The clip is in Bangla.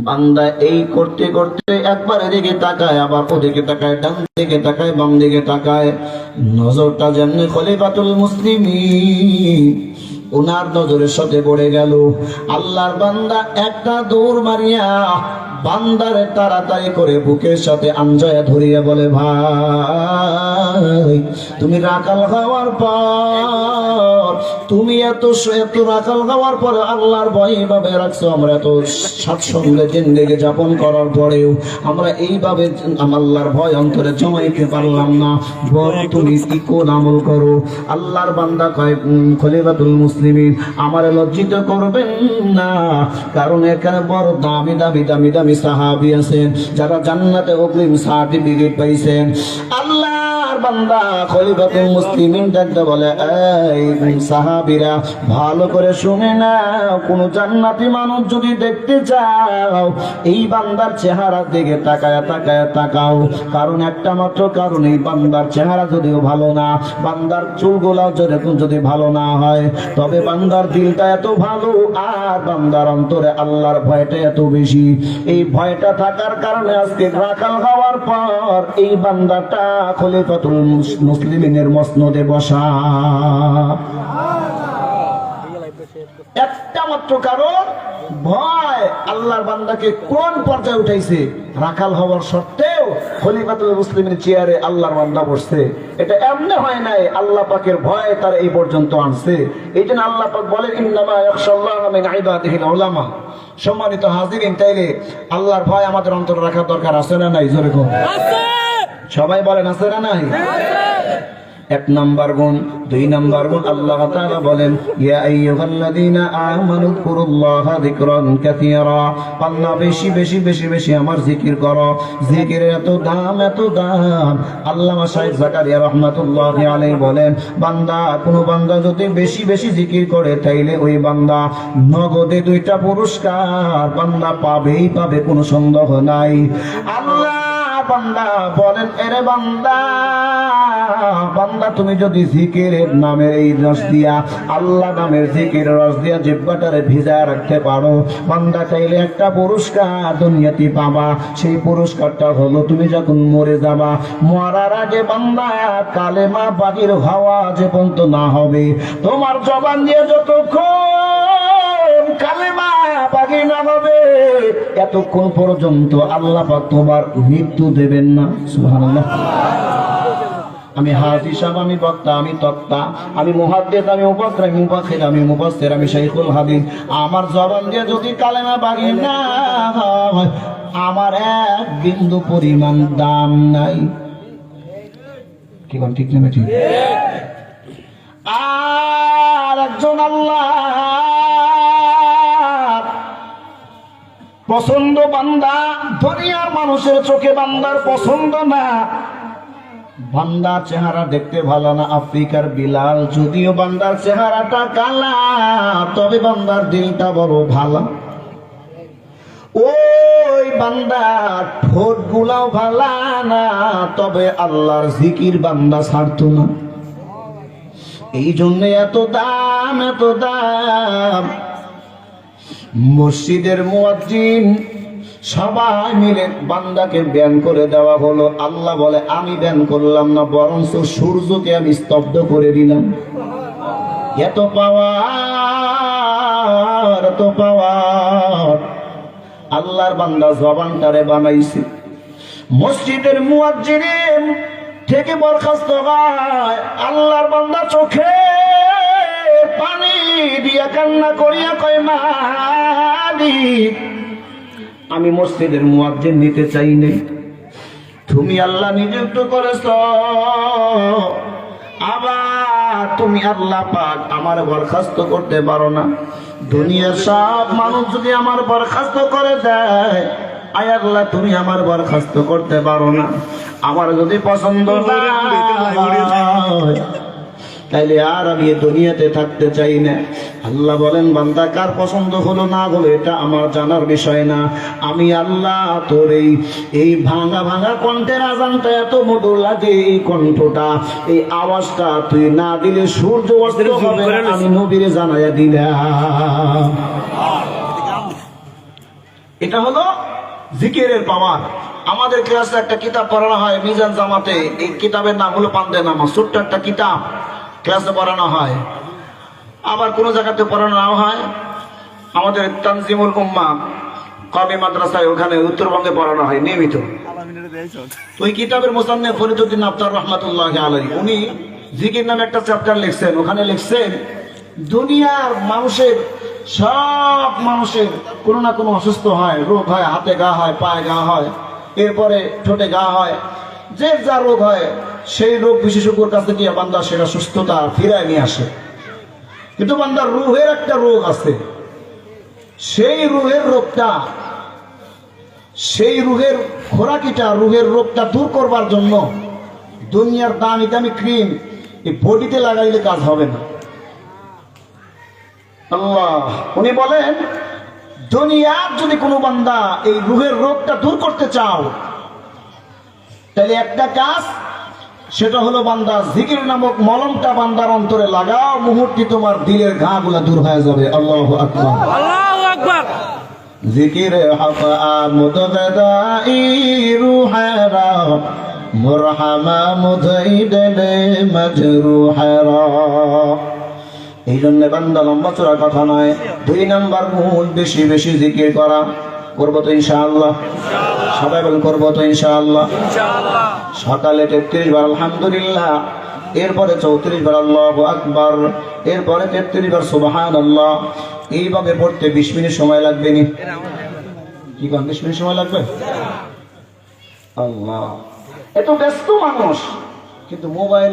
বান্দা এই করতে করতে একবার এদিকে তাকায়, আবার ওদিকে তাকায়, ডান দিকে তাকায়, বাম দিকে তাকায়। নজরটা যেমনি খলিফাতুল মুসলিমিন ওনার নজরের সাথে পড়ে গেল। আল্লাহর বান্দা একটা দৌড় মারিয়া বান্দারে তাড়াতাড়ি করে বুকের সাথে আঞ্জায়া ধরিয়া বলে, ভাই তুমি রাখাল খাওয়ার পর, তুমি এত রাখাল খাওয়ার পরে আল্লাহর ভয় এইভাবে রাখছো। আমরা এত স্বাচ্ছন্দ্যে জিন্দেগি যাপন করার পরেও আমরা এইভাবে আল্লাহর ভয় অন্তরে জমাইতে পারলাম না। বড় তুমি কি কোন আমল করো? আল্লাহর বান্দা কয়, খলিফাতুল মুসলিমিন আমার লজ্জিত করবেন না, কারণ এখানে বড় দামি দামি দামি দামি সাহাবী আছেন যারা জান্নাতে অগ্রিম সার্টিফিকেট পাইছেন। আল্লাহর বান্দা খলিফাতুল মুসলিমিন ডাকতে বলে, এই সাহাবীরা ভালো করে শুনে না, কোন জান্নাতি মানুষ যদি দেখতে চাও এই বান্দার চেহারার দিকে তাকায় তাকায় তাকাও। কারণ একটা মাত্র কারণ, এই বান্দার চেহারা যদিও ভালো না, বান্দার চুলগুলাও যদি ভালো না হয়, তবে বান্দার দিলটা এত ভালো আর বান্দার অন্তরে আল্লাহর ভয়টা এত বেশি। এই ভয়টা থাকার কারণে আজকে রাখাল হওয়ার পর এই বান্দাটা খলিফাতুল মুসলিমিনের মসনদে বসা। একটা মাত্র কারণ, ভয়। আল্লাহর বান্দাকে কোন পর্যায়ে উঠাইছে? রাখাল হওয়ার সত্ত্বেও খলিফাতুল মুসলিমের চেয়ারে আল্লাহর বান্দা বসছে। এটা এমনি হয় নাই, আল্লাহ পাকের ভয় তার এই পর্যন্ত আনছে। এই জন্য আল্লাহ পাক বলেন, ইন্নামা ইয়াখশাল্লাহ মিন ইবাদিহিল উলামা। সম্মানিত হাজিরিন, তাইলে আল্লাহর ভয় আমাদের অন্তরে রাখার দরকার আছে না নাই? জোরে কোন সবাই বলেন, আছে না নাই? এক নাম্বার গুণ। দুই নাম্বার গুণ, আল্লাহ তাআলা বলেন, ইয়া আইয়ুহাল্লাযীনা আমানু যিকুরুল্লাহা যিকরান কাসীরা। আল্লাহ বেশি বেশি বেশি বেশি আমার জিকির করো। জিকিরের এত দাম, এত দাম। আল্লামা শাইখ জাকারিয়া রাহমাতুল্লাহি আলাইহি বলেন, বান্দা, কোন বান্দা যদি বেশি বেশি জিকির করে তাইলে ওই বান্দা নগদে 2টা পুরস্কার বান্দা পাবেই পাবে, কোনো সন্দেহ নাই। আল্লাহ বান্দা বলেন, এরে বান্দা, বান্দা তুমি যদি জিকিরের নামের এই রস দিয়া, আল্লাহ নামের জিকিরের রস দিয়া জিহ্বাটারে ভিজা রাখতে পারো, বান্দা চাইলে একটা পুরস্কার দুনিয়াতে পাবা। সেই পুরস্কারটা হলো, তুমি যখন মরে যাবা, মরার আগে বান্দা কালেমা বাহির হওয়া যে পর্যন্ত না হবে, তোমার জবান দিয়ে যতক্ষণ কালেমা বাহির না হবে, এতক্ষণ পর্যন্ত আল্লাহ পাক তোমার মৃত্যু দেবেন না। সুবহানাল্লাহ। আমি হাজি সাহেব, আমি বক্তা, আমি তক্তা, আমি মুহাদ্দিস, আমি মুফাসসির, আমি মুফাসসির, আমি মুফাসসির, আমি শাইখুল হাদিস, আমার জবান দিয়ে যদি কালেমা বাহির না হয়, আমার এক বিন্দু পরিমাণ দাম নাই। কি কোন ঠিক না? ঠিক। আর একজন আল্লাহ পছন্দ বান্দা, দুনিয়ার মানুষের চোখে বান্দার পছন্দ না, বান্দার চেহারা দেখতে ভালো না। আফ্রিকার বিলাল, যদিও বান্দার চেহারাটা কালা, তবে বান্দার দিলটা বড় ভালো। ওই বান্দার ঠোঁট গুলাও ভালো না, তবে আল্লাহর জিকির বান্দা ছাড়তো না। এই জন্য এত দাম, এত দাম। মসজিদের মুয়াজ্জিন সবাই মিলে বান্দাকে ব্যান করে দেওয়া হলো। আল্লাহ বলে, আমি ব্যান করলাম না, বরঞ্চ সূর্যকে আমি স্তব্ধ করে দিলাম। এত পাওয়ার, এত পাওয়ার। আল্লাহর বান্দা জবানটারে বানাইছে। মসজিদের মুয়াজ্জিন থেকে বরখাস্ত হয়, আল্লাহর বান্দা চোখে পানি দিয়া কান্না করিয়া কয়, মালিক, আমি মসজিদের মুয়াজ্জিন নিতে চাই না, তুমি আল্লাহ নিযুক্ত করেছ, আবার তুমি আল্লাহ পাক আমার বরখাস্ত করতে পারো না। দুনিয়ার সব মানুষ যদি আমার বরখাস্ত করে দেয়, আয় আল্লাহ তুমি আমার বরখাস্ত করতে পারো না। আমার যদি পছন্দ না হয়, তাইলে আর আমি দুনিয়াতে থাকতে চাই না। আল্লাহ বলেন, বান্দা কার পছন্দ হলো না হলো এটা আমার জানার বিষয় না। আমি আল্লাহ তোর এই ভাঙা ভাঙা কণ্ঠের আজানটা এত মধুর লাগে, এই কণ্ঠটা, এই আওয়াজটা তুই না দিলে সূর্য অস্ত হবে, আমি নবীরে জানাইয়া দিলাম। এটা হলো জিকিরের পাওয়ার। আমাদের ক্লাসে একটা কিতাব পড়ানো হয় মিজান জামাতে, এই কিতাবের নাম হলো পান্তে নামাজ। ছোট্ট একটা কিতাব ক্লাসে পড়ানো হয়, আবার কোনো জায়গাতে পড়ানো নাও হয়। আমাদের তানজিমুল উম্মাহ কওমি মাদ্রাসায় ওখানে উত্তরবঙ্গে পড়ানো হয় নিয়মিত। ওই কিতাবের মুসান্নিফ ফরিদউদ্দিন আফতার রহমাতুল্লাহ আলাইহি উনি জিকির নামে একটা চ্যাপ্টার লিখছেন। ওখানে লিখছেন দুনিয়ার মানুষের সব মানুষের কোনো না কোনো অসুস্থ হয়, রোগ হয়, হাতে ঘা হয়, পায়ে ঘা হয়, এরপরে ঠোঁটে ঘা হয়, যে যা রোগ হয় সেই রোগ বিশেষজ্ঞর কাছে গিয়ে বান্দা সেটা সুস্থতা ফিরায় নিয়ে আসে। কিন্তু বান্দার রুহের একটা রোগ আছে, সেই রুহের রোগটা, সেই রুহের খোরাকিটা, রুহের রোগটা দূর করবার জন্য দুনিয়ার দামি দামি ক্রিম এই বডিতে লাগাইলে কাজ হবে না। আল্লাহ উনি বলেন দুনিয়ার যদি কোনো বান্দা এই রুহের রোগটা দূর করতে চাও তাহলে একটা কাজ, সেটা হলো বান্দা জিকির নামক মলমটা বান্দার অন্তরে লাগাও, মুহূর্তে তোমার দিলের ঘা গুলা দূর হয়ে যাবে। আল্লাহু আকবার, আল্লাহু আকবার। জিকিরে হাফা মুতগাদাই রুহারা মুরহামা মুদাইদলে মাজরুহারা। এই জন্য বান্দা লম্বা চড়া কথা নয়, 2 নাম্বার গুণ বেশি বেশি জিকির করা। করবো তো ইনশাআল্লাহ, সবাই বলেন করবো তো ইনশাআল্লাহ। সকালে 33 বার আলহামদুলিল্লাহ, এরপরে 34 বার আল্লাহু আকবার, এরপরে 33 বার সুবহানাল্লাহ। এইভাবে পড়তে 20 মিনিট সময় লাগবে নি? কি কোন 20 মিনিট সময় লাগবে? আল্লাহ, এত ব্যস্ত মানুষ কিন্তু মোবাইল